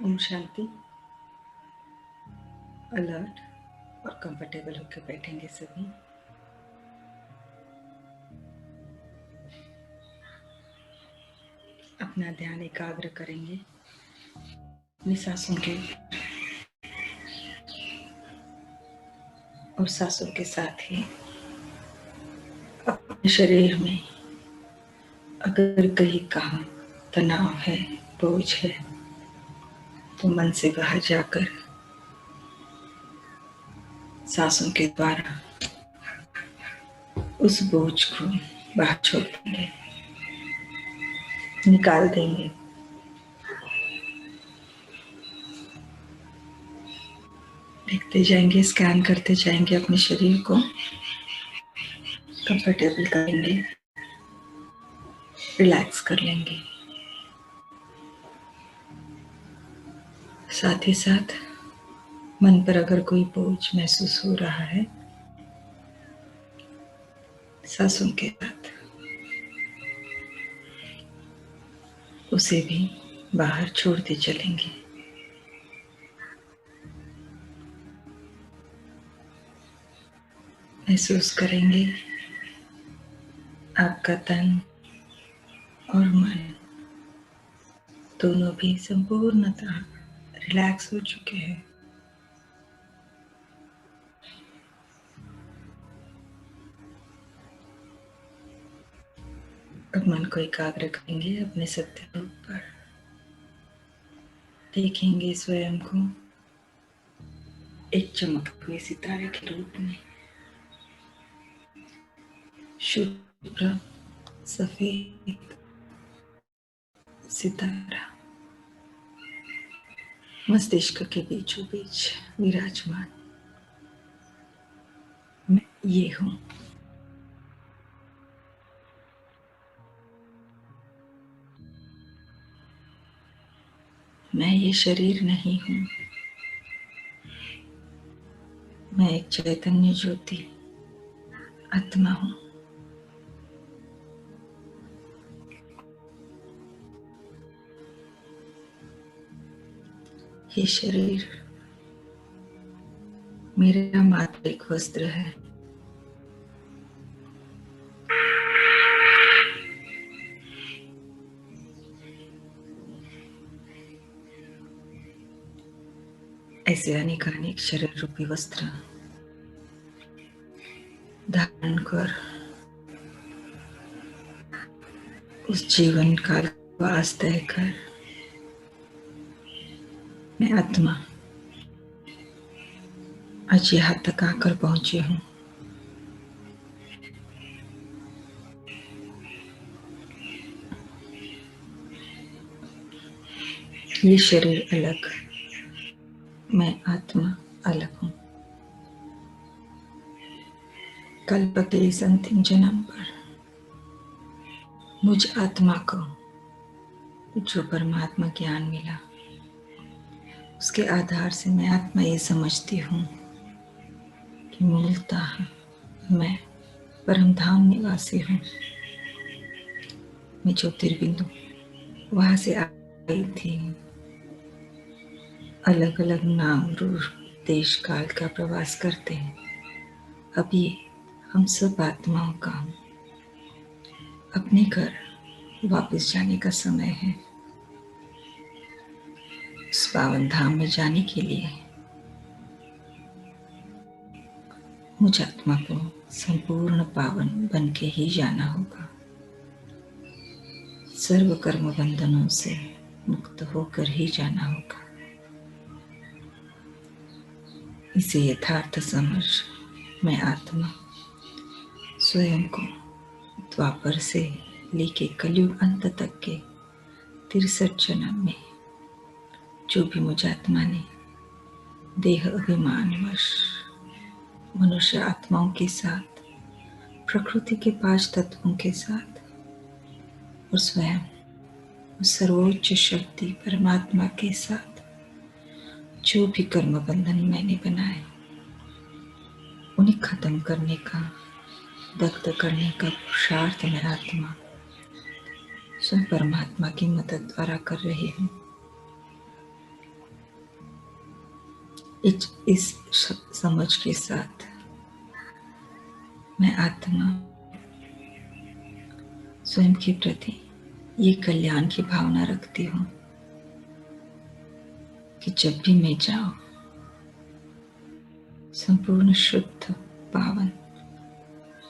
Om Shanti. Alert और comfortable होकर बैठेंगे सभी। अपना ध्यान एकाग्र करेंगे अपनी सांसों के और सांसों के साथ ही अपने शरीर में अगर कहीं कहाँ तनाव है, बोझ है, तो मन से बाहर जाकर सांसों के द्वारा उस बोझ को बाहर छोड़ देंगे, निकाल देंगे। देखते जाएंगे, स्कैन करते जाएंगे अपने शरीर को, कंफर्टेबल करेंगे, रिलैक्स कर लेंगे। साथ ही साथ मन पर अगर कोई बोझ महसूस हो रहा है, सांसों के साथ उसे भी बाहर छोड़ते चलेंगे। महसूस करेंगे आपका तन और मन दोनों भी संपूर्णतः रिलैक्स हो चुके हैं। अब मन को एकाग्र करेंगे अपने सत्य रूप पर। देखेंगे स्वयं को एक चमकते हुए सितारे के रूप में, शुभ्र सफेद सितारा मस्तिष्क के बीचों बीच विराजमान। मैं ये हूँ। मैं ये शरीर नहीं हूँ। मैं एक चैतन्य ज्योति आत्मा हूँ। ये शरीर मेरा मात्र एक वस्त्र है। ऐसे अनेक शरीर रूपी वस्त्र धारण कर उस जीवन काल को वास तय कर मैं आत्मा आज यहाँ तक आकर पहुंची हूँ। ये शरीर अलग, मैं आत्मा अलग हूँ। कल्प के इस अंतिम जन्म पर मुझ आत्मा को जो परमात्मा ज्ञान मिला, उसके आधार से मैं आत्मा ये समझती हूँ कि मूलतः मैं परमधाम निवासी हूँ। मैं ज्योतिर्बिंदु वहां से आई थी। अलग अलग नाम रूप देश काल का प्रवास करते हैं। अब ये हम सब आत्माओं का अपने घर वापस जाने का समय है। उस पावन धाम में जाने के लिए मुझ आत्मा को संपूर्ण पावन बन के ही जाना होगा। सर्व कर्म बंधनों से मुक्त होकर ही जाना होगा। इसे यथार्थ समझ मैं आत्मा स्वयं को द्वापर से लेके कलयुग अंत तक के 63 जन्म में जो भी मुझ आत्मा ने देह अभिमानवश मनुष्य आत्माओं के साथ, प्रकृति के 5 तत्वों के साथ और स्वयं उस सर्वोच्च शक्ति परमात्मा के साथ जो भी कर्म बंधन मैंने बनाए, उन्हें खत्म करने का, दग्ध करने का पुरुषार्थ मैं आत्मा स्वयं परमात्मा की मदद द्वारा कर रही हूँ। इस समझ के साथ मैं आत्मा स्वयं के प्रति ये कल्याण की भावना रखती हूँ कि जब भी मैं जाऊं संपूर्ण शुद्ध पावन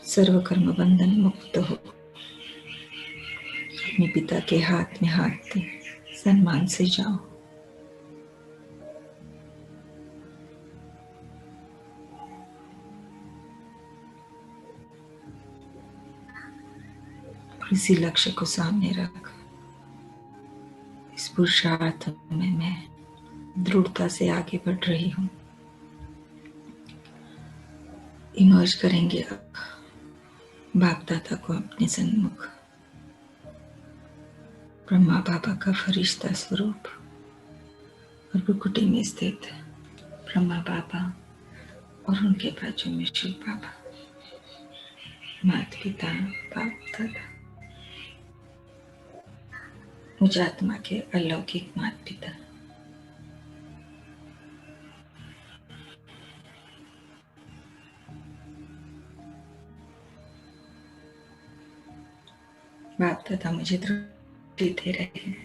सर्वकर्म बंधन मुक्त हो, अपने पिता के हाथ में हाथ दे सम्मान से जाओ। इसी लक्ष्य को सामने रख इस पुरुषार्थ में मैं दृढ़ता से आगे बढ़ रही हूँ। इमर्ज करेंगे बाप दादा को अपने सन्मुख, ब्रह्मा बाबा का फरिश्ता स्वरूप और भ्रुकुटी में स्थित ब्रह्मा बाबा और उनके बाजू में शिव बाबा, माता पिता बाप दादा, मुझ आत्मा के अलौकिक माता पिता। बाप दादा मुझे दृष्टि दे रहे हैं।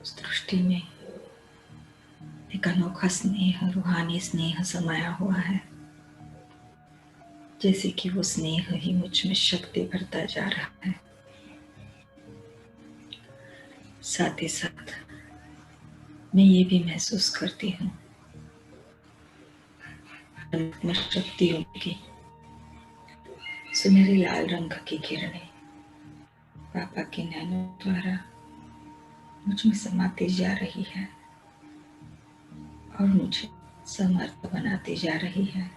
उस दृष्टि में एक अनोखा स्नेह, रूहानी स्नेह समाया हुआ है, जैसे कि वो स्नेह ही मुझ में शक्ति भरता जा रहा है। साथ ही साथ मैं ये भी महसूस करती हूँ शक्तियों की सुनहरी लाल रंग की किरणें पापा के नैनों द्वारा मुझ में समाती जा रही है और मुझे समर्थ बनाती जा रही है।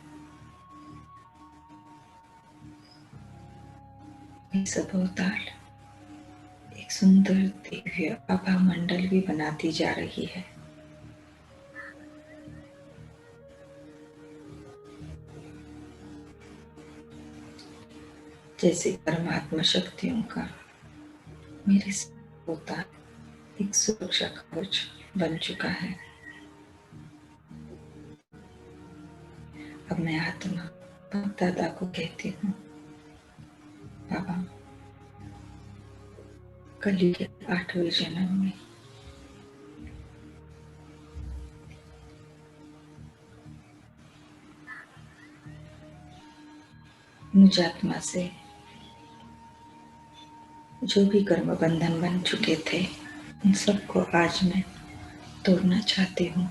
सब अवतार एक सुंदर दिव्य आभा मंडल भी बनाती जा रही है। जैसे परमात्मा शक्तियों का मेरे होता एक सुरक्षा कवच बन चुका है। अब मैं आत्मा बाप दादा को कहती हूँ, बाबा कलयुग के 8वें जन्म में मुझ आत्मा से जो भी कर्म बंधन बन चुके थे उन सबको आज मैं तोड़ना चाहती हूँ।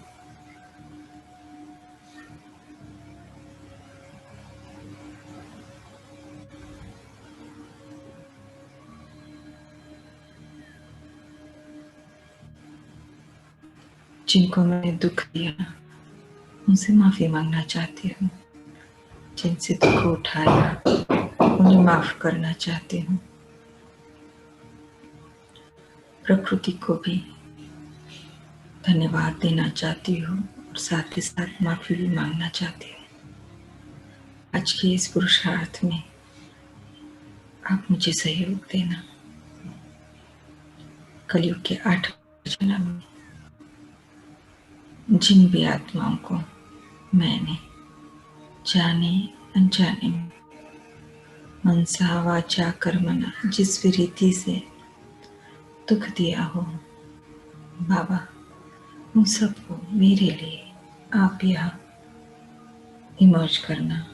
जिनको मैंने दुख दिया उनसे माफी मांगना चाहती हूँ। जिनसे दुख उठाया उन्हें माफ करना चाहती हूँ। प्रकृति को भी धन्यवाद देना चाहती हूँ और साथ ही साथ माफी भी मांगना चाहती हूँ। आज के इस पुरुषार्थ में आप मुझे सहयोग देना। कलयुग के 8वें जन्म में जिन भी आत्माओं को मैंने जाने अनजाने में मनसा वाचा कर्मणा जिस भी रीति से दुख दिया हो, बाबा उन सबको मेरे लिए आप यहाँ इमर्ज करना।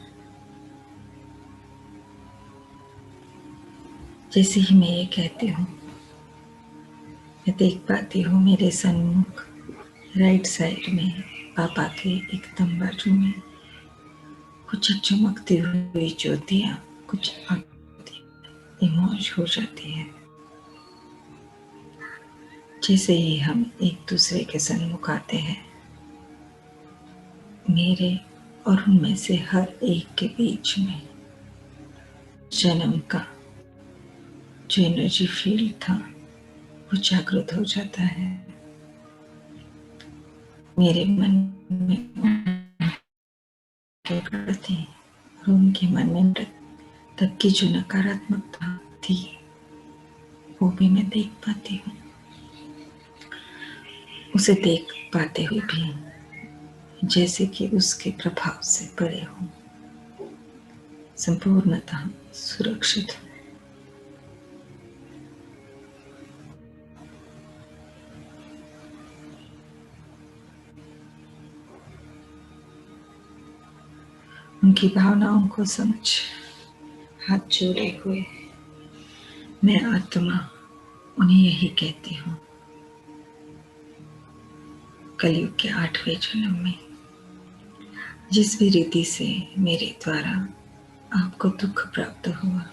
जैसे ही मैं ये कहती हूँ मैं देख पाती हूँ मेरे सन्मुख राइट साइड में पापा के एकदम बाजू में कुछ चमकती हुई ज्योतियाँ कुछ इमर्ज हो जाती है। जैसे ही हम एक दूसरे के सन्मुख आते हैं, मेरे और उनमें से हर एक के बीच में जन्म का जो एनर्जी फील्ड था वो जागृत हो जाता है। मेरे मन में के प्रति और उनके मन में तब की जो नकारात्मकता थी वो भी मैं देख पाती हूँ। उसे देख पाते हुए भी जैसे कि उसके प्रभाव से परे हो, संपूर्णतः सुरक्षित हो। उनकी भावनाओं को समझ, हाथ जोड़े हुए मैं आत्मा उन्हें यही कहती हूँ, कलयुग के 8वें जन्म में जिस भी रीति से मेरे द्वारा आपको दुख प्राप्त हुआ,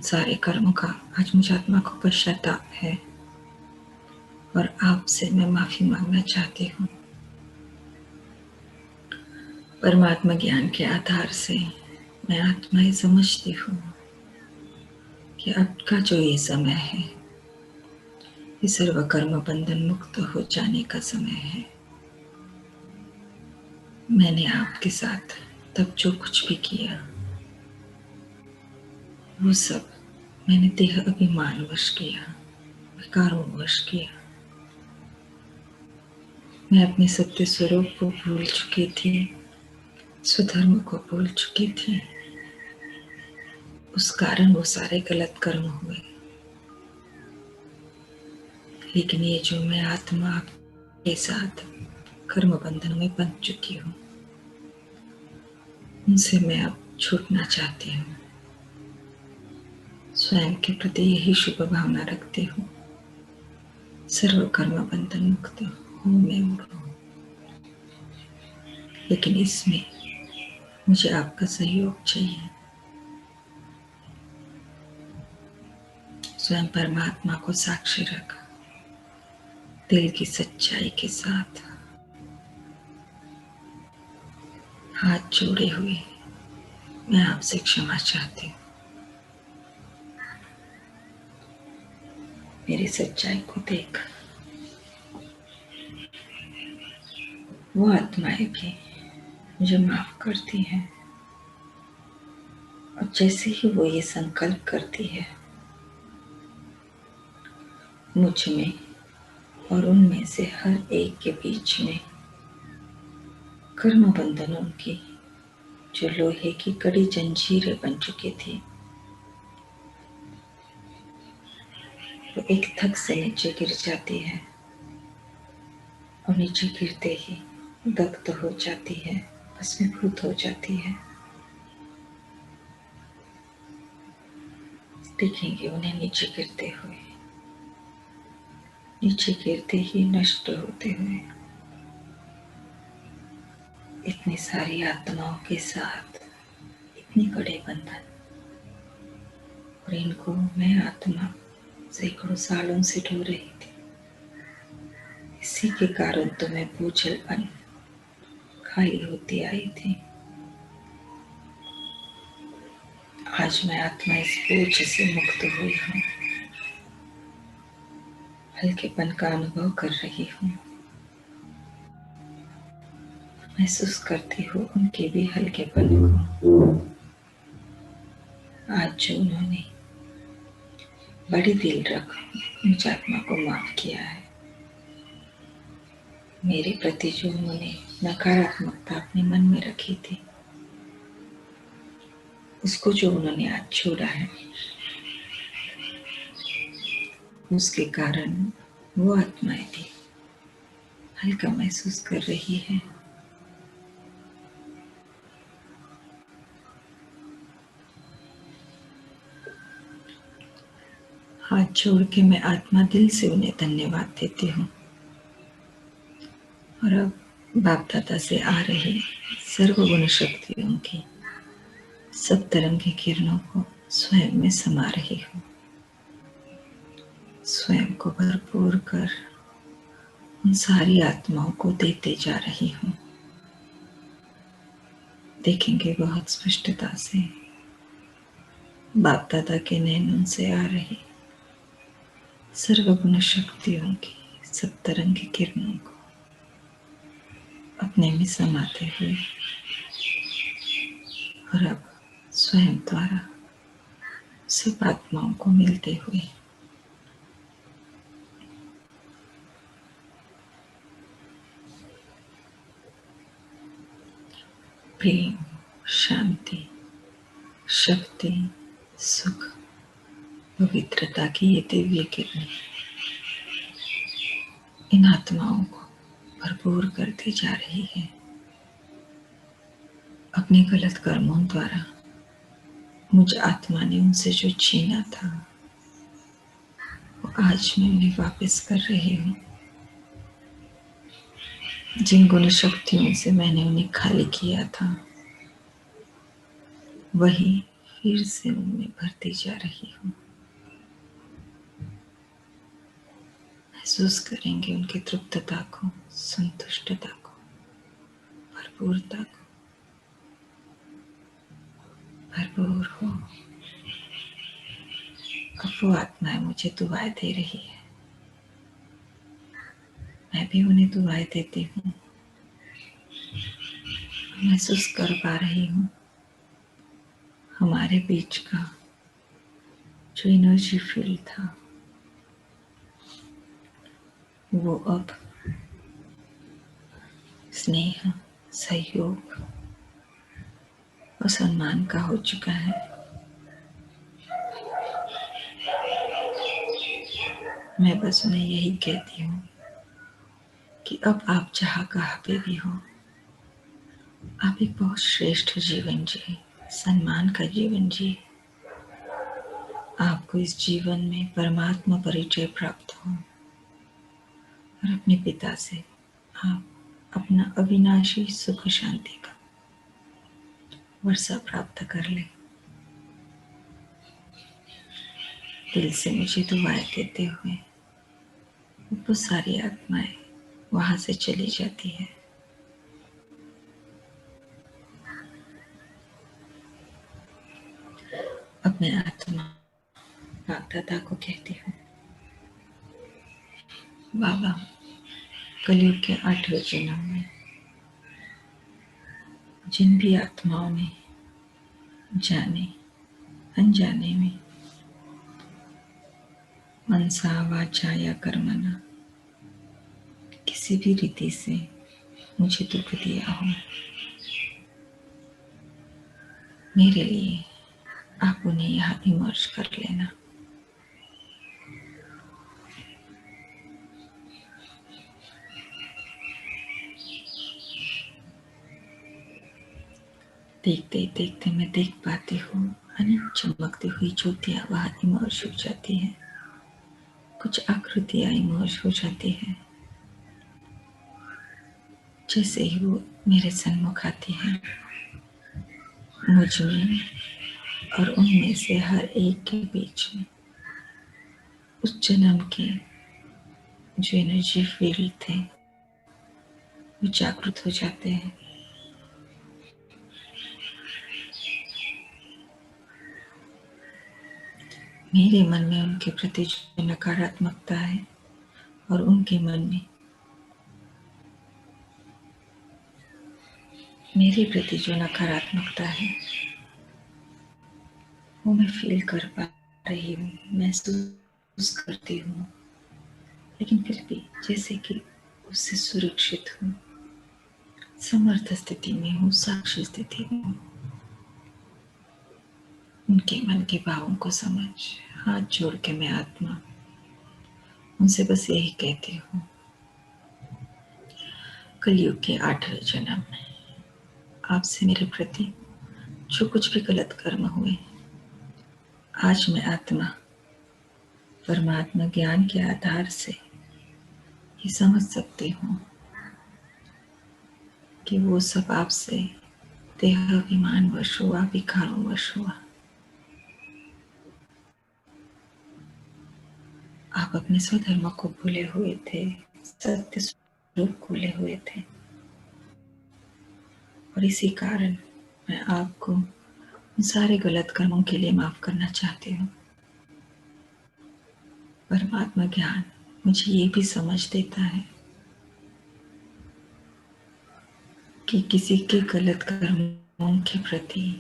सारे कर्मों का आज मुझ आत्मा को पश्चाताप है और आपसे मैं माफी मांगना चाहती हूँ। परमात्मा ज्ञान के आधार से मैं आत्मा ये समझती हूँ कि अब का जो ये समय है, ये सर्व कर्म बंधन मुक्त हो जाने का समय है। मैंने आपके साथ तब जो कुछ भी किया, वो सब मैंने देह अभिमानवश किया, विकारों वश किया। मैं अपने सत्य स्वरूप को भूल चुकी थी, स्वधर्म को भूल चुकी थी। उस कारण वो सारे गलत कर्म हुए। लेकिन ये जो मैं आत्मा के साथ कर्म बंधन में बंध चुकी हूँ, उनसे मैं अब छूटना चाहती हूँ। स्वयं के प्रति यही शुभ भावना रखती हूँ, सर्व कर्म बंधन मुक्त हो मैं उड़ूं। लेकिन इसमें मुझे आपका सहयोग चाहिए। स्वयं परमात्मा को साक्षी रख, दिल की सच्चाई के साथ हाथ जोड़े हुए मैं आपसे क्षमा चाहती हूँ। मेरी सच्चाई को देख वो आत्माएं भी मुझे माफ करती हैं, और जैसे ही वो ये संकल्प करती है, मुझ में और उनमें से हर एक के बीच में कर्म बंधनों की जो लोहे की कड़ी जंजीरें बन चुकी थी, वो एक थक से नीचे गिर जाती है और नीचे गिरते ही दग्ध हो जाती है, भस्मीभूत हो जाती है। देखेंगे उन्हें नीचे गिरते हुए, नीचे गिरते ही नष्ट होते हुए। इतनी सारी आत्माओं के साथ इतनी कड़े बंधन, और इनको मैं आत्मा सैकड़ों सालों से ढो रही थी। इसी के कारण तो मैं बोझलपन खाली होती आई थी। आज मैं आत्मा इस बोझ से मुक्त हुई हूँ, हल्केपन का अनुभव कर रही हूँ। महसूस करती हूँ उनके भी हल्केपन को। आज जो उन्होंने बड़ी दिल रख मुझ आत्मा को माफ किया है, मेरे प्रति जो उन्होंने नकारात्मकता अपने मन में रखी थी, उसको जो उन्होंने आज छोड़ा है, उसके कारण वो आत्माएं भी हल्का महसूस कर रही है। हाथ जोड़ के मैं आत्मा दिल से उन्हें धन्यवाद देती हूँ। और अब बाप दादा से आ रही सर्वगुण शक्तियों की सब तरंगी किरणों को स्वयं में समा रही हूँ। स्वयं को भरपूर कर उन सारी आत्माओं को देते जा रही हूँ। देखेंगे बहुत स्पष्टता से बाप दादा के नैनों से आ रही सर्वगुण शक्तियों की सब तरंगी किरणों को अपने में समाते हुए, और अब स्वयं द्वारा सब आत्माओं को मिलते हुए प्रेम, शांति, शक्ति, सुख, पवित्रता की ये दिव्य किरणें इन आत्माओं को भरपूर करती जा रही है। अपने गलत कर्मों द्वारा मुझ आत्मा ने उनसे जो छीना था वो आज मैं उन्हें वापस कर रही हूँ। जिन गुण शक्तियों से मैंने उन्हें खाली किया था वही फिर से उनमें भरती जा रही हूँ। महसूस करेंगे उनकी तृप्तता को, संतुष्टता को, भरपूरता को। भरपूर हो। अब वो आत्माएं मुझे दुआएं दे रही है, मैं भी उन्हें दुआएं देती हूँ। महसूस कर पा रही हूँ हमारे बीच का जो एनर्जी फील्ड था वो अब स्नेह, सहयोग और सम्मान का हो चुका है। मैं बस उन्हें यही कहती हूँ कि अब आप जहाँ कहाँ पे भी हो, आप एक बहुत श्रेष्ठ जीवन जिए, सम्मान का जीवन जिए। आपको इस जीवन में परमात्मा परिचय प्राप्त हो और अपने पिता से आप अपना अविनाशी सुख शांति का वर्षा प्राप्त कर ले। दिल से मुझे दुआएं देते हुए वो सारी आत्माएं वहां से चली जाती है। अपने आत्मा बाप दादा को कहती हूँ, बाबा कलयुग के 8वें जन्म में जिन भी आत्माओं ने जाने अनजाने में मनसा वाचा या कर्मणा किसी भी रीति से मुझे दुख दिया हो, मेरे लिए आप उन्हें यहाँ इमर्ज कर लेना। देखते देखते मैं देख पाती हूँ अनंत चमकती हुई ज्योतियाँ वहाँ इमर्ज हो जाती हैं, कुछ आकृतियाँ इमर्ज हो जाती हैं। जैसे ही वो मेरे सन्मुख आती है, मुझ में और उनमें से हर एक के बीच में उस जन्म के जो एनर्जी फील्ड थे वो जागृत हो जाते हैं। मेरे मन में उनके प्रति जो नकारात्मकता है और उनके मन में मेरे प्रति जो नकारात्मकता है वो मैं फील कर पा रही हूँ, महसूस करती हूँ, लेकिन फिर भी जैसे कि उससे सुरक्षित हूँ, समर्थ स्थिति में हूँ, साक्षी स्थिति में हूँ। उनके मन के भावों को समझ हाथ जोड़ के मैं आत्मा उनसे बस यही कहती हूँ, कलयुग के 8वें जन्म में आपसे मेरे प्रति जो कुछ भी गलत कर्म हुए, आज मैं आत्मा परमात्मा ज्ञान के आधार से ये समझ सकती हूँ कि वो सब आपसे देह अभिमान वश हुआ, विकारों वश हुआ। आप अपने स्वधर्म को भूले हुए थे, सत्य स्वरूप को भूले हुए थे, और इसी कारण मैं आपको उन सारे गलत कर्मों के लिए माफ करना चाहती हूँ। परमात्मा ज्ञान मुझे ये भी समझ देता है कि किसी के गलत कर्मों के प्रति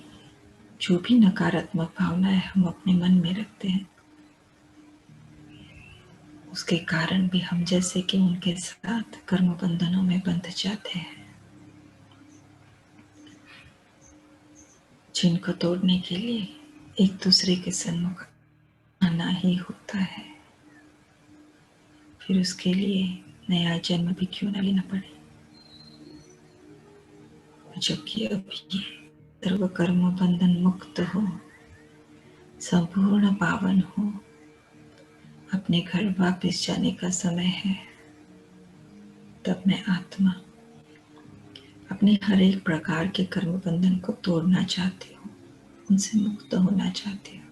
जो भी नकारात्मक भावनाएं हम अपने मन में रखते हैं, उसके कारण भी हम जैसे कि उनके साथ कर्म बंधनों में बंध जाते हैं। जिनको तोड़ने के लिए एक दूसरे के सन्मुख आना ही होता है, फिर उसके लिए नया जन्म भी क्यों न लेना पड़े। जबकि अब ये सर्व कर्म बंधन मुक्त हो, संपूर्ण पावन हो, अपने घर वापस जाने का समय है, तब मैं आत्मा अपने हर एक प्रकार के कर्म बंधन को तोड़ना चाहती हूँ, उनसे मुक्त होना चाहती हूँ।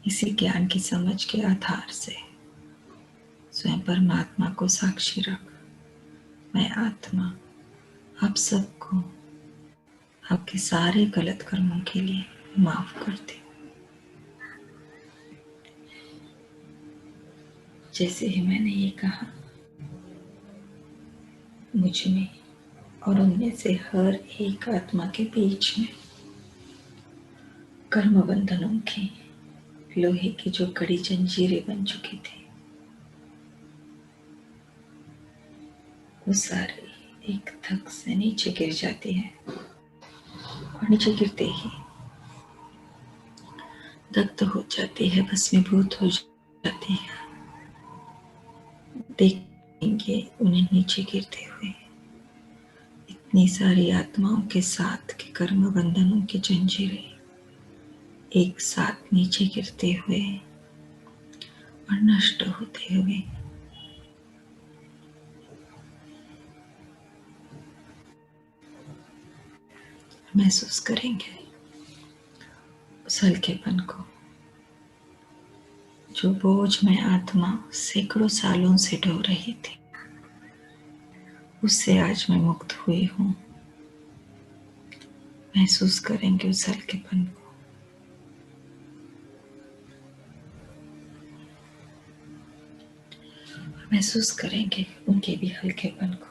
इसी ज्ञान की समझ के आधार से स्वयं परमात्मा को साक्षी रख मैं आत्मा आप सबको आपके सारे गलत कर्मों के लिए माफ करती हूँ। जैसे ही मैंने ये कहा, मुझ में और उनमें से हर एक आत्मा के बीच में कर्म बंधनों की लोहे की जो कड़ी जंजीरें बन चुकी थी, वो सारी एक धक से नीचे गिर जाती है और नीचे गिरते ही दग्ध हो जाती है, भस्मीभूत हो जाती है। देखेंगे उन्हें नीचे गिरते हुए, इतनी सारी आत्माओं के साथ के कर्म बंधनों की जंजीरें एक साथ नीचे गिरते हुए और नष्ट होते हुए। महसूस करेंगे उस हल्केपन को, जो बोझ में आत्मा सैकड़ों सालों से ढो रही थी, उससे आज मैं मुक्त हुई हूँ। महसूस करेंगे उस हल्केपन को। महसूस करेंगे उनके भी हल्केपन को।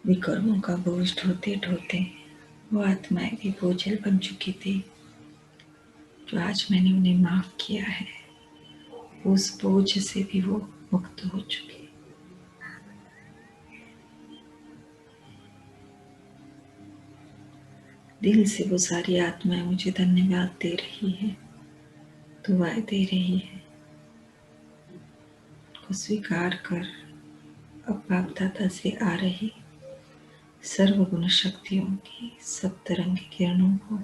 विकर्मों का बोझ ढोते ढोते वो आत्माएं भी बोझल बन चुकी थी, जो आज मैंने उन्हें माफ किया है, उस बोझ से भी वो मुक्त हो चुकी। दिल से वो सारी आत्माएं मुझे धन्यवाद दे रही है, दुआएं दे रही है। को स्वीकार कर अब बाप दादा से आ रही सर्वगुण शक्तियों की सप्तरंगी किरणों को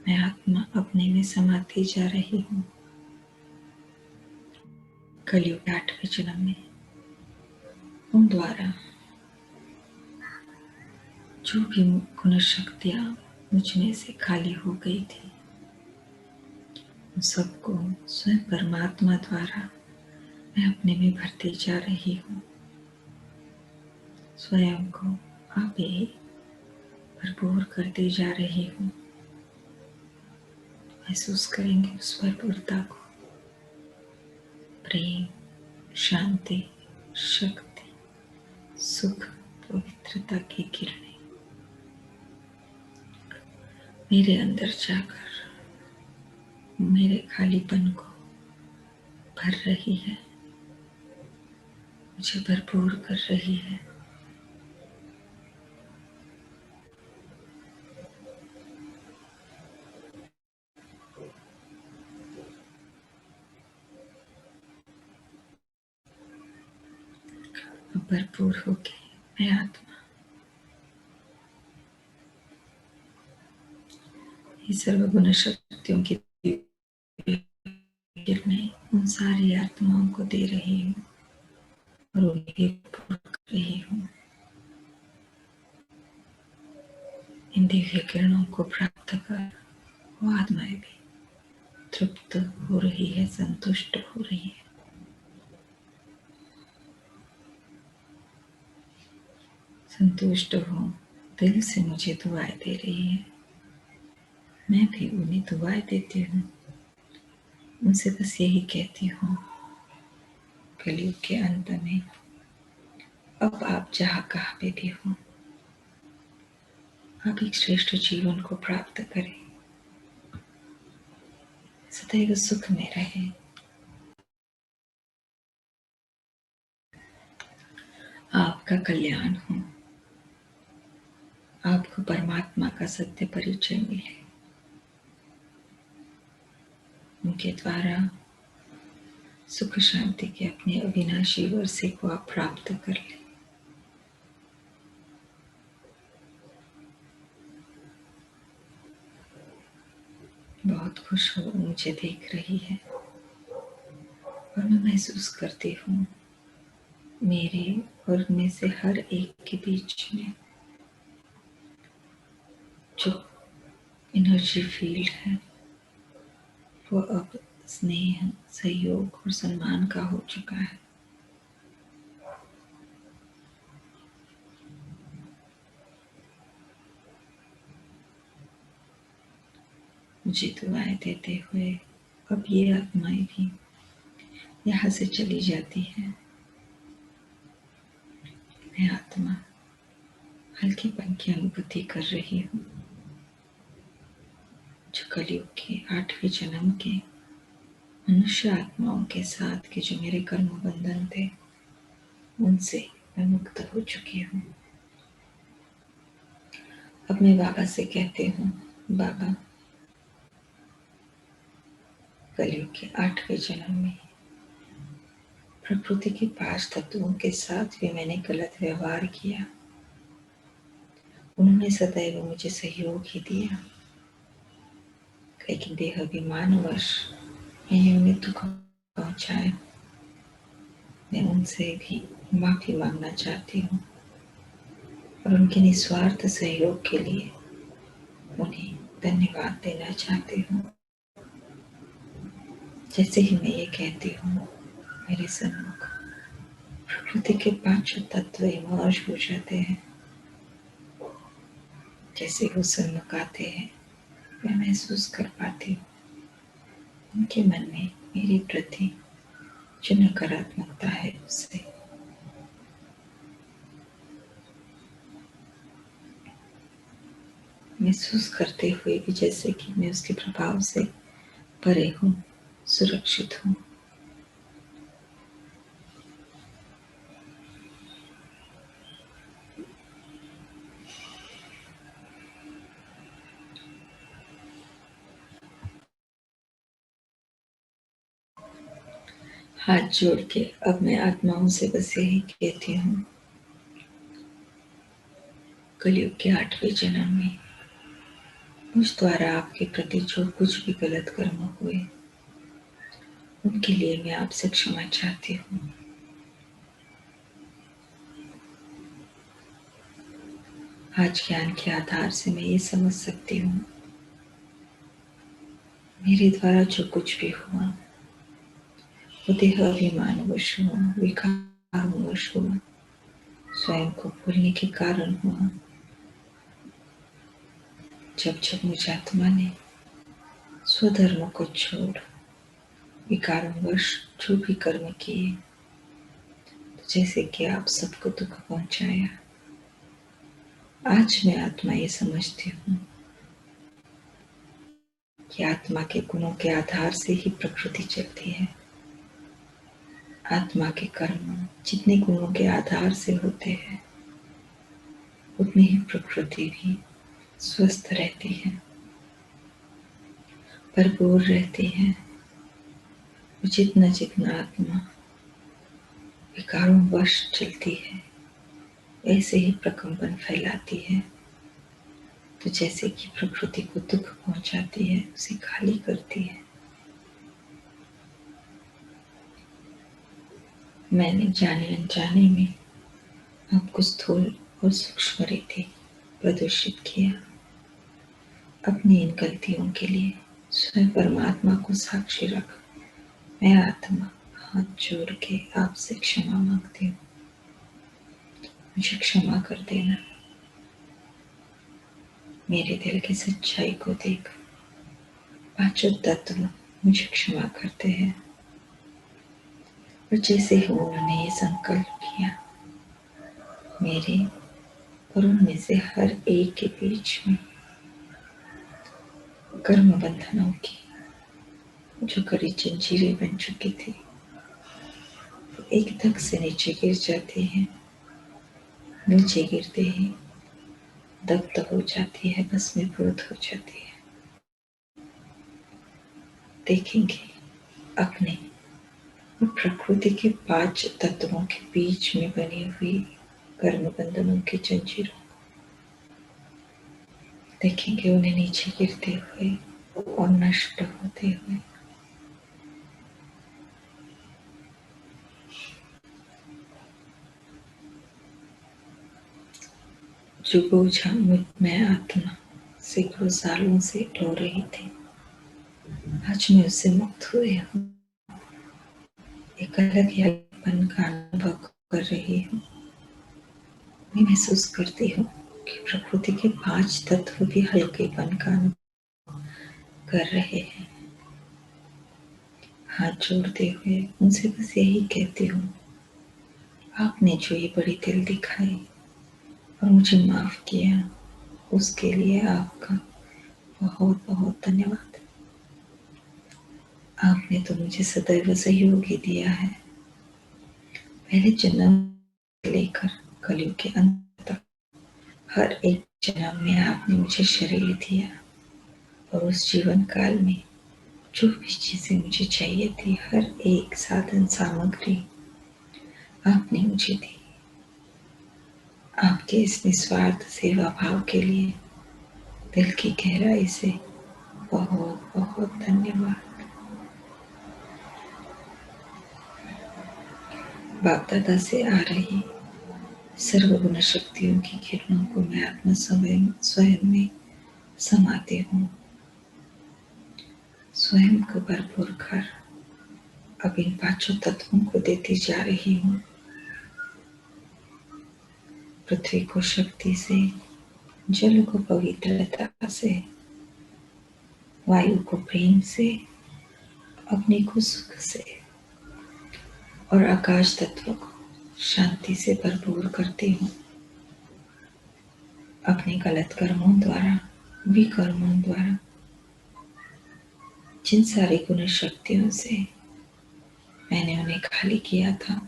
मैं आत्मा अपने में समाती जा रही हूँ। कलयुग 8वें जन्म में उन द्वारा जो भी गुण शक्तियाँ मुझ में से खाली हो गई थी, उन सबको स्वयं परमात्मा द्वारा मैं अपने में भरती जा रही हूँ। स्वयं को आप ही भरपूर करती जा रही हूँ। महसूस करेंगे उस भरपूरता को। प्रेम, शांति, शक्ति, सुख, पवित्रता की किरणें मेरे अंदर जाकर मेरे खालीपन को भर रही है, मुझे भरपूर कर रही है। भरपूर होके मैं आत्मा ये सर्वगुण शक्तियों की किरणें उन सारी आत्माओं को दे रही हूँ और उन्हें भरपूर कर रही हूँ। इन दिव्य किरणों को प्राप्त कर वो आत्माएं भी तृप्त हो रही है, संतुष्ट हो रही है। संतुष्ट हो दिल से मुझे दुआएं दे रही है, मैं भी उन्हें दुआएं देती हूँ। उनसे बस यही कहती हूँ, कलयुग के अंत में अब आप जहाँ कहाँ पे भी हो, आप एक श्रेष्ठ जीवन को प्राप्त करें, सदैव सुख में रहे। आपका कल्याण हो, आपको परमात्मा का सत्य परिचय मिले, उनके द्वारा सुख शांति के अपने अविनाशी वर्षे को आप प्राप्त कर लें। बहुत खुश हो, मुझे देख रही है और मैं महसूस करती हूँ मेरे और उनमें से हर एक के बीच में जो एनर्जी फील्ड है वो अब स्नेह, सहयोग और सम्मान का हो चुका है। मुझे दुआएं देते हुए अब ये आत्माएं भी यहाँ से चली जाती है। मैं आत्मा हल्कीपन की अनुभूति कर रही हूँ, जो कलयुग के 8वें जन्म के मनुष्य आत्माओं के साथ के जो मेरे कर्म बंधन थे उनसे मैं मुक्त हो चुकी हूँ। अब मैं बाबा से कहती हूँ, बाबा कलयुग के 8वें जन्म में प्रकृति के 5 तत्वों के साथ भी मैंने गलत व्यवहार किया। उन्होंने सदैव मुझे सहयोग ही दिया, लेकिन देहाभिमानवश मैंने उन्हें दुख पहुंचाया। मैं उनसे भी माफी मांगना चाहती हूँ और उनके निस्वार्थ सहयोग के लिए उन्हें धन्यवाद देना चाहती हूँ। जैसे ही मैं ये कहती हूँ, मेरे सन्मुख प्रकृति के 5 तत्व इमर्ज हो जाते हैं। जैसे वो सन्मुख आते हैं, मैं महसूस कर पाती हूँ उनके मन में मेरे प्रति जो नकारात्मकता है उससे महसूस करते हुए भी जैसे कि मैं उसके प्रभाव से परे हूँ, सुरक्षित हूँ। हाथ जोड़ के अब मैं आत्माओं से बस यही कहती हूँ, कलयुग के 8वें जन्म में मुझ द्वारा आपके प्रति जो कुछ भी गलत कर्म हुए उनके लिए मैं आपसे क्षमा चाहती हूँ। आज ज्ञान के आधार से मैं ये समझ सकती हूँ, मेरे द्वारा जो कुछ भी हुआ वो देहाभिमानवश हुआ, विकारवश हुआ, स्वयं को भूलने के कारण हुआ। जब जब मुझ आत्मा ने स्वधर्म को छोड़ विकारणवश जो भी कर्म किए, तो जैसे कि आप सबको दुख पहुंचाया, आज मैं आत्मा ये समझती हूँ कि आत्मा के गुणों के आधार से ही प्रकृति चलती है। आत्मा के कर्म जितने गुणों के आधार से होते हैं उतनी ही प्रकृति भी स्वस्थ रहती है, भरपूर रहती है। जितना जितना आत्मा विकारों वश चलती है ऐसे ही प्रकंपन फैलाती है, तो जैसे कि प्रकृति को दुख पहुंचाती है, उसे खाली करती है। मैंने जाने अनजाने में आपको स्थूल और सूक्ष्म रीति प्रदर्शित किया। अपनी इन गलतियों के लिए स्वयं परमात्मा को साक्षी रख मैं आत्मा हाथ जोड़ के आपसे क्षमा मांगती हूँ। मुझे क्षमा कर देना। मेरे दिल की सच्चाई को देख 5 तत्व मुझे क्षमा करते हैं और जैसे ही उन्होंने ये संकल्प किया, मेरे और उनमें से हर एक के बीच में कर्म बंधनों की जो कड़ी जंजीरें बन चुकी थी वो एक धक से नीचे गिर जाती हैं। नीचे गिरते ही दग्ध हो जाती है, भस्मीभूत हो जाती है। देखेंगे अपने प्रकृति के 5 तत्वों के बीच में बनी हुई कर्म बंधनों की जंजीरों। देखेंगे उन्हें नीचे गिरते हुए और नष्ट होते हुए। जो बोझ मैं आत्मा सैकड़ों सालों से ढो रही थी, आज मैं उससे मुक्त हुई हूँ। एक अलग हल्केपन का अनुभव कर रही हूँ। मैं महसूस करती हूँ कि प्रकृति के 5 तत्व भी हल्केपन का अनुभव कर रहे हैं। हाथ जोड़ते हुए उनसे बस यही कहती हूँ, आपने जो ये बड़ी दिल दिखाई और मुझे माफ किया, उसके लिए आपका बहुत बहुत धन्यवाद। आपने तो मुझे सदैव सहयोग ही दिया है। पहले जन्म से लेकर कलयुग के अंत तक हर एक जन्म में आपने मुझे शरीर दिया और उस जीवन काल में जो भी चीजें मुझे चाहिए थी, हर एक साधन सामग्री आपने मुझे दी। आपके इस निस्वार्थ सेवा भाव के लिए दिल की गहराई से बहुत बहुत धन्यवाद। बाप दादा से आ रही सर्वगुण शक्तियों की किरणों को मैं आत्मा स्वयं में समाती हूँ। स्वयं को भरपूर कर अब इन 5 तत्वों को देती जा रही हूँ। पृथ्वी को शक्ति से, जल को पवित्रता से, वायु को प्रेम से, अग्नि को सुख से और आकाश तत्व को शांति से भरपूर करती हूँ। अपने गलत कर्मों द्वारा, विकर्मों द्वारा जिन सारी गुण शक्तियों से मैंने उन्हें खाली किया था,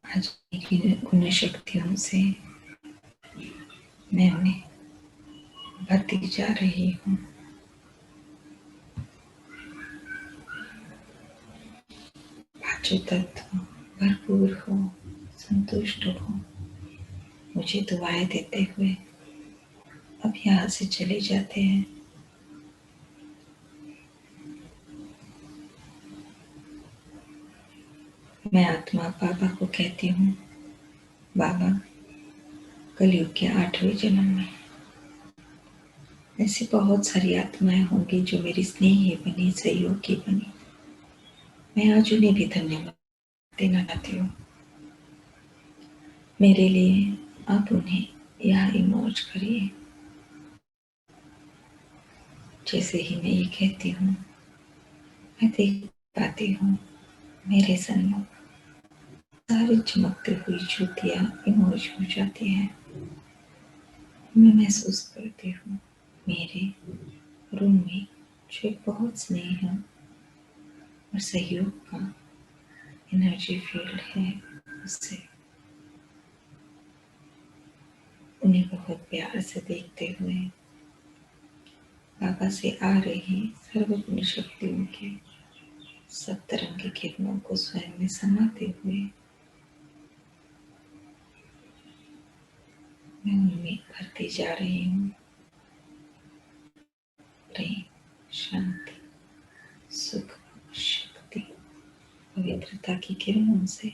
आज गुण शक्तियों से मैं उन्हें भरती जा रही हूँ। पांचों तत्व भरपूर हो, संतुष्ट हो, मुझे दुआएं देते हुए अब यहाँ से चले जाते हैं। मैं आत्मा बाबा को कहती हूँ, बाबा कलयुग के 8वें जन्म में ऐसी बहुत सारी आत्माएं होंगी जो मेरी स्नेही बनी, सहयोगी बनी। मैं आज उन्हें भी धन्यवाद देना चाहती हूँ। मेरे लिए आप उन्हें यहाँ ही मौज करिए। जैसे ही मैं ये कहती हूँ, मैं देख पाती हूँ मेरे सन्मुख सारी चमकती हुई ज्योतियाँ इमर्ज हो जाती हैं। मैं महसूस करती हूँ मेरे रूम में जो एक बहुत स्नेह और सहयोग का एनर्जी फील्ड है, उससे उन्हें बहुत प्यार से देखते हुए बाबा से आ रही सर्वगुण शक्तियों के सब तरंग की किरणों को स्वयं में समाते हुए मैं उनमें भरती जा रही हूँ। प्रेम, शांति, सुख, शक्ति, पवित्रता की किरणों से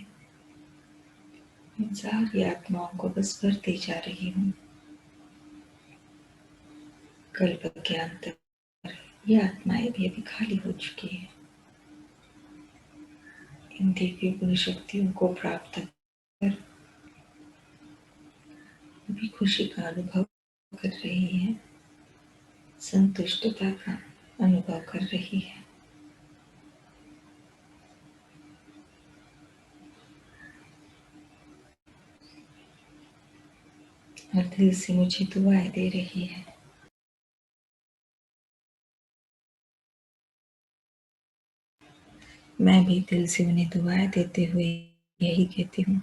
इन सारी आत्माओं को बस भरती जा रही हूँ। कल्प के अंत पर ये आत्माएं भी अभी खाली हो चुकी है। इन दिव्य गुण शक्तियों को प्राप्त कर अभी खुशी का अनुभव कर रही है, संतुष्टता का अनुभव कर रही है। और दिल से मुझे दुआएं दे रही है। मैं भी दिल से उन्हें दुआएं देते हुए यही कहती हूँ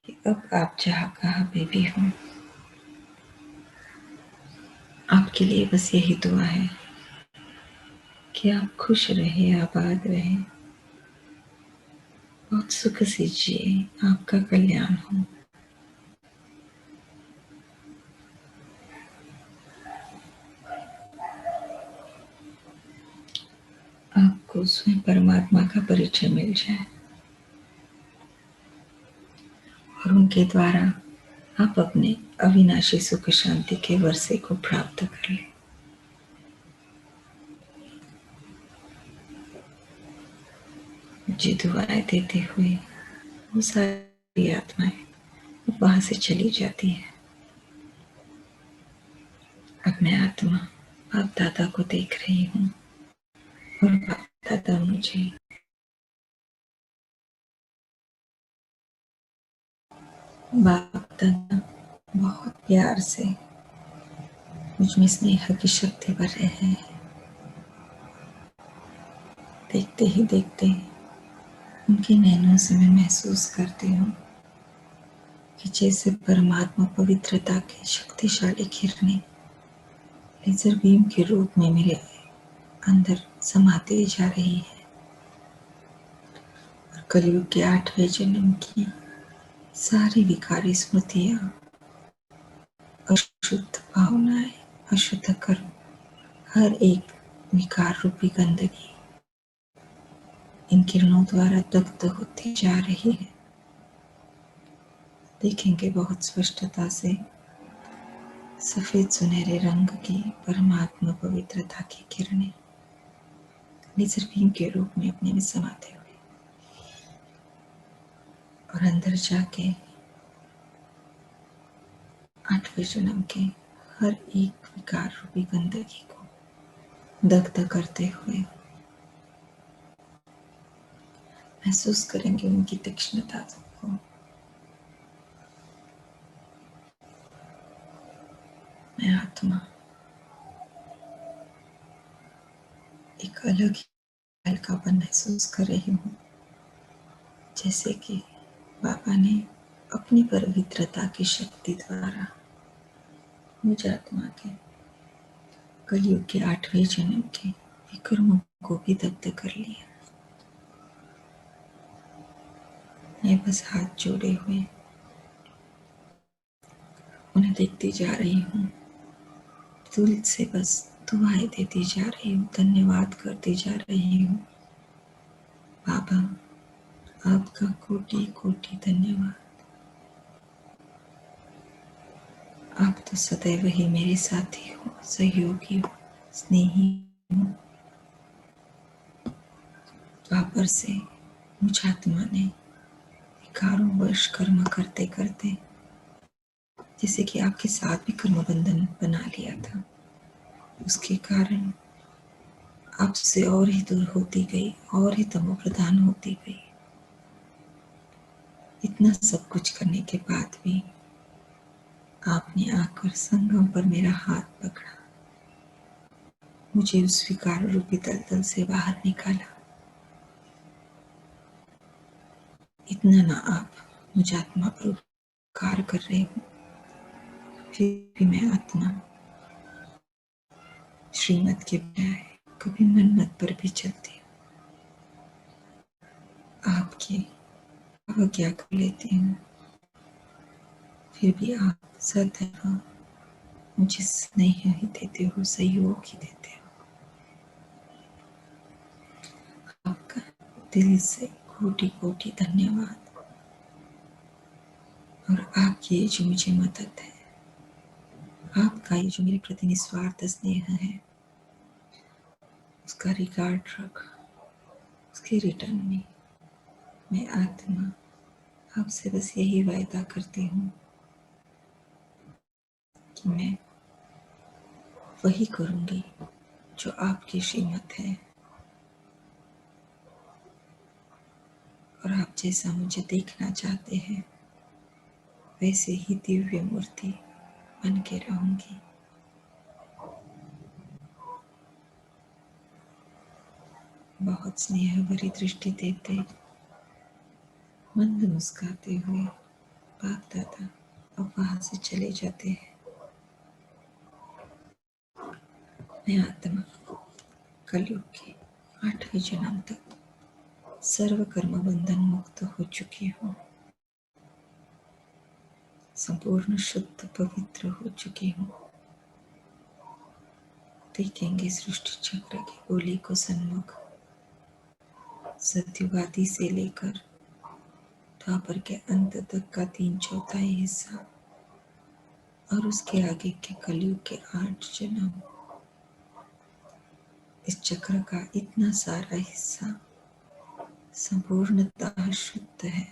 कि अब आप जहाँ कहाँ पे भी हो, आपके लिए बस यही दुआ है कि आप खुश रहे, आबाद रहे, बहुत सुख से जिए, आपका कल्याण हो। आपको स्वयं परमात्मा का परिचय मिल जाए और उनके द्वारा आप अपने अविनाशी सुख शांति के वर्षे को प्राप्त कर लें। जी दुआएं देते हुए वो सारी आत्माएं वहां से चली जाती है। अब मैं आत्मा बाप दादा को देख रही हूँ और बाप दादा मुझे बाप दादा बहुत प्यार से मुझ में स्नेह की शक्ति भर रहे हैं। देखते ही देखते उनके नैनों से मैं महसूस करती हूँ कि जैसे परमात्मा पवित्रता की शक्तिशाली किरणें लेजर बीम के रूप में मेरे अंदर समाती जा रही है और कलयुग के 8वें जन्म की सारी विकारी स्मृतियां, अशुद्ध भावनाएं, अशुद्ध कर्म, हर एक विकार रूपी गंदगी इन किरणों द्वारा दग्ध होती जा रही है। देखेंगे बहुत स्पष्टता से सफेद सुनहरे रंग की परमात्मा पवित्रता की किरणें लेजर बीम के रूप में अपने में समाते हुए और अंदर जाके 8वें जन्म के हर एक विकार रूपी गंदगी को दग्ध करते हुए महसूस करेंगे उनकी तीक्ष्णता को। मैं आत्मा एक अलग ही हल्कापन महसूस कर रही हूँ, जैसे कि बाबा ने अपनी पवित्रता की शक्ति द्वारा मुझ आत्मा के कलयुग के 8वें जन्म के विकर्मों को भी दग्ध कर लिया। मैं बस हाथ जोड़े हुए उन्हें देखती जा रही हूँ, दिल से बस दुआएं देती जा रही हूँ, धन्यवाद करती जा रही हूँ। बाबा आपका कोटि कोटि धन्यवाद। आप तो सदैव ही मेरे साथी हो, सहयोगी हो, स्नेही हो। द्वापर से मुझ आत्मा ने विकारों वर्ष कर्म करते करते जैसे कि आपके साथ भी कर्म बंधन बना लिया था, उसके कारण आपसे और ही दूर होती गई, और ही तमो प्रधान होती गई। इतना सब कुछ करने के बाद भी आपने आकर संगम पर मेरा हाथ पकड़ा, मुझे उस विकार रूपी दलदल से बाहर निकाला। इतना ना आप मुझ आत्मा पर उपकार कर रहे हो, फिर भी मैं आत्मा श्रीमत के बजाय कभी मन्नत पर भी चलती हूँ, आपकी अवज्ञा कर लेती हूँ। फिर भी आप सदैव मुझे स्नेह ही देते हो, सहयोग ही देते हो। आपका दिल से कोटि कोटि धन्यवाद। और आपकी ये जो मुझे मदद है, आपका ये जो मेरे प्रति निस्वार्थ स्नेह है, उसका रिकॉर्ड रख, उसके रिटर्न में मैं आत्मा आपसे बस यही वायदा करती हूँ कि मैं वही करूँगी जो आपकी श्रीमत है, और आप जैसा मुझे देखना चाहते हैं वैसे ही दिव्य मूर्ति बन के रहूँगी। बहुत स्नेह भरी दृष्टि देते, मंद मुस्काते हुए बाप दादा अब वहां से चले जाते हैं। मैं आत्मा कलयुग के 8वें जन्म तक सर्व कर्म बंधन मुक्त हो चुकी हूँ, संपूर्ण शुद्ध पवित्र हो चुकी हूँ। देखेंगे सृष्टि चक्र की गोली को सन्मुख, सत्युगादि से लेकर द्वापर के अंत तक का 3/4 हिस्सा और उसके आगे के कलयुग के 8 जन्म। इस चक्र का इतना सारा हिस्सा संपूर्णतः शुद्ध है,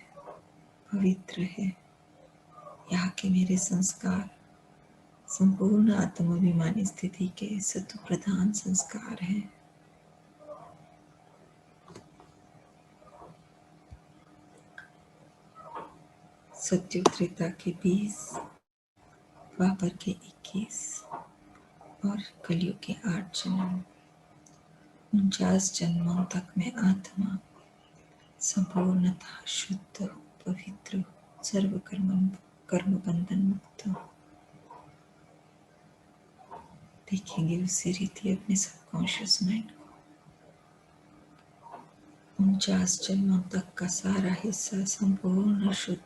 पवित्र है। यहाँ के मेरे संस्कार संपूर्ण आत्माभिमानी स्थिति के सत्व प्रधान संस्कार हैं। सत्युग त्रेता के 20, द्वापर के 21 और कलयुग के 8 जन्म। 49 जन्मों तक मैं आत्मा संपूर्णतः शुद्ध हूँ, पवित्र हूँ, सर्व कर्म बंधन मुक्त हूँ। देखेंगे उसी रीति अपने सबकॉन्शियस माइंड को। 49 जन्मों तक का सारा हिस्सा संपूर्ण शुद्ध,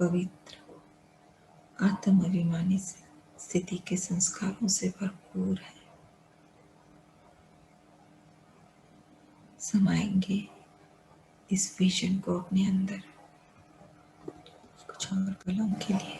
पवित्र, आत्माभिमानी स्थिति के संस्कारों से भरपूर है। समाएंगे इस विजन को अपने अंदर कुछ और पलों के लिए।